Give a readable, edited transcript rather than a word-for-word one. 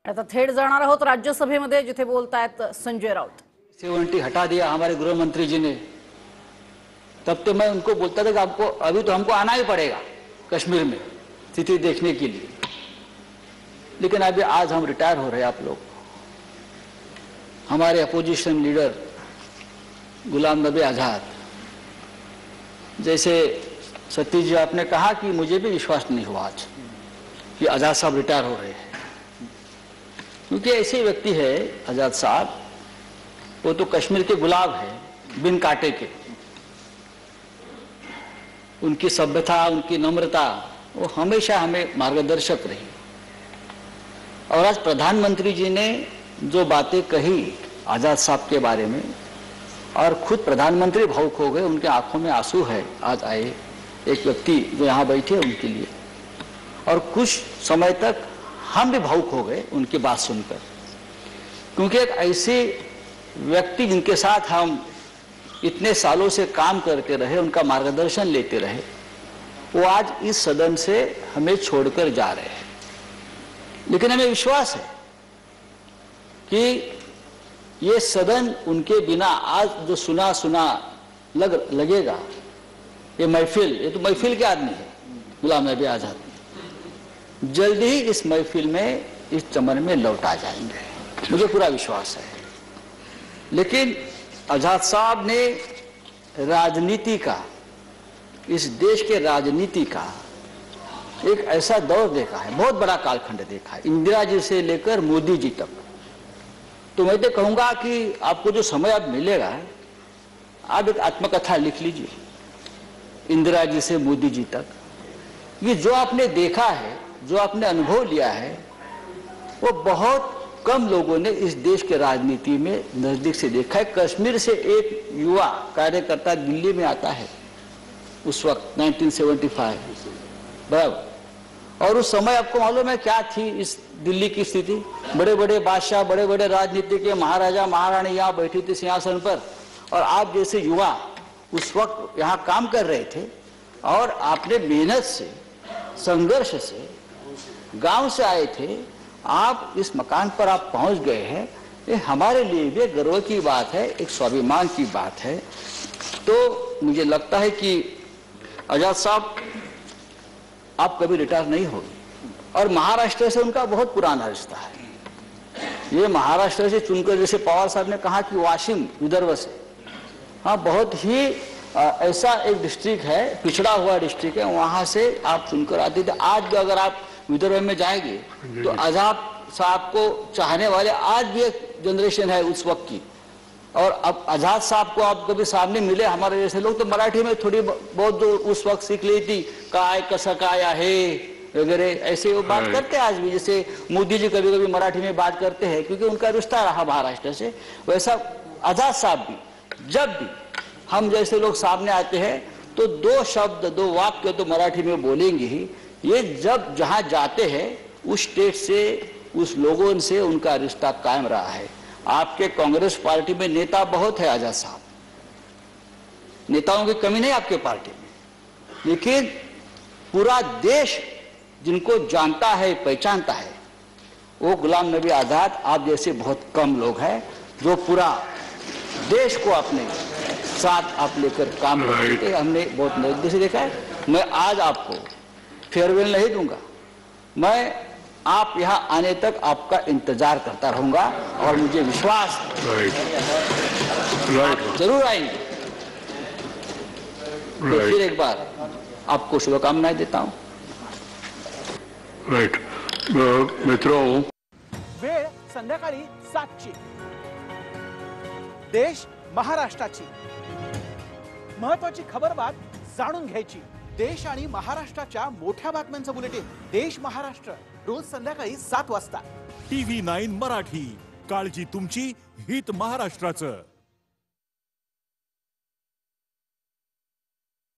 आता थेट जाणार आहोत राज्यसभेमध्ये, जिथे बोलतायत संजय राउत। 70 हटा दिया हमारे गृह मंत्री जी ने, तब तो मैं उनको बोलता था कि आपको अभी तो हमको आना ही पड़ेगा कश्मीर में स्थिति देखने के लिए, लेकिन अभी आज हम रिटायर हो रहे हैं। आप लोग, हमारे अपोजिशन लीडर गुलाम नबी आजाद, जैसे सतीश जी आपने कहा कि मुझे भी विश्वास नहीं हुआ आज कि आजाद साहब रिटायर हो रहे हैं, क्योंकि ऐसे व्यक्ति है आजाद साहब, वो तो कश्मीर के गुलाब है बिन कांटे के। उनकी सभ्यता, उनकी नम्रता वो हमेशा हमें मार्गदर्शक रही। और आज प्रधानमंत्री जी ने जो बातें कही आजाद साहब के बारे में, और खुद प्रधानमंत्री भावुक हो गए, उनके आंखों में आंसू है आज आए एक व्यक्ति जो यहाँ बैठे उनके लिए, और कुछ समय तक हम भी भावुक हो गए उनकी बात सुनकर, क्योंकि एक ऐसे व्यक्ति जिनके साथ हम इतने सालों से काम करते रहे, उनका मार्गदर्शन लेते रहे, वो आज इस सदन से हमें छोड़कर जा रहे हैं। लेकिन हमें विश्वास है कि ये सदन उनके बिना आज जो सुना सुना लगेगा, ये महफिल, ये तो महफिल के आदमी है गुलाम नबी आजाद, जल्दी ही इस महफिल में, इस चमन में लौट आ जाएंगे, मुझे पूरा विश्वास है। लेकिन आजाद साहब ने राजनीति का, इस देश के राजनीति का एक ऐसा दौर देखा है, बहुत बड़ा कालखंड देखा है, इंदिरा जी से लेकर मोदी जी तक। तो मैं तो कहूंगा कि आपको जो समय अब मिलेगा, आप एक आत्मकथा लिख लीजिए इंदिरा जी से मोदी जी तक। ये जो आपने देखा है, जो आपने अनुभव लिया है, वो बहुत कम लोगों ने इस देश के राजनीति में नजदीक से देखा है। कश्मीर से एक युवा कार्यकर्ता दिल्ली में आता है उस वक्त 1975 बराबर, और उस समय आपको मालूम है क्या थी इस दिल्ली की स्थिति? बड़े बड़े बादशाह, बड़े बड़े राजनीति के महाराजा महारानी यहाँ बैठी थी सिंहासन पर, और आप जैसे युवा उस वक्त यहाँ काम कर रहे थे, और आपने मेहनत से, संघर्ष से, गांव से आए थे, आप इस मकान पर आप पहुंच गए हैं। ये हमारे लिए भी गर्व की बात है, एक स्वाभिमान की बात है। तो मुझे लगता है कि आजाद साहब आप कभी रिटायर नहीं होंगे, और महाराष्ट्र से उनका बहुत पुराना रिश्ता है। ये महाराष्ट्र से चुनकर, जैसे पवार साहब ने कहा कि वाशिम विदर्भ से, हाँ बहुत ही ऐसा एक डिस्ट्रिक्ट है, पिछड़ा हुआ डिस्ट्रिक्ट है, वहां से आप चुनकर आते थे। आज भी अगर आप विदर्भ में जाएंगे तो आजाद साहब को चाहने वाले आज भी एक जनरेशन है उस वक्त की। और अब आजाद साहब को आप कभी सामने मिले, हमारे जैसे लोग तो मराठी में थोड़ी बहुत जो उस वक्त सीख ली थी, काय कसं काय आहे वगैरह, ऐसे वो बात करते हैं आज भी। जैसे मोदी जी कभी कभी मराठी में बात करते हैं, क्योंकि उनका रिश्ता रहा महाराष्ट्र से, वैसा आजाद साहब भी जब भी हम जैसे लोग सामने आते हैं तो दो शब्द, दो वाक्य तो मराठी में बोलेंगे ही। ये जब जहां जाते हैं उस स्टेट से, उस लोगों से उनका रिश्ता कायम रहा है। आपके कांग्रेस पार्टी में नेता बहुत है आजाद साहब, नेताओं की कमी नहीं आपके पार्टी में, लेकिन पूरा देश जिनको जानता है, पहचानता है, वो गुलाम नबी आजाद आप जैसे बहुत कम लोग हैं जो पूरा देश को अपने साथ आप लेकर काम करते हैं। हमने बहुत नजदीक से देखा है। मैं आज आपको फेयरवेल नहीं दूंगा, मैं आप यहाँ आने तक आपका इंतजार करता रहूंगा, और मुझे विश्वास आप जरूर आएंगे। तो फिर एक बार आपको शुभकामनाएं देता हूं। मित्रों, वेळ संध्याकाळी 7ची। देश महाराष्ट्राची महत्वाची खबरबात जाणून घ्यायची। देश आणि महाराष्ट्राच्या मोठ्या बातम्यांचं बुलेटिन देश महाराष्ट्र, रोज संध्याकाळी 7 वाजता। TV9 मराठी, काळजी तुमची, हित महाराष्ट्राचं।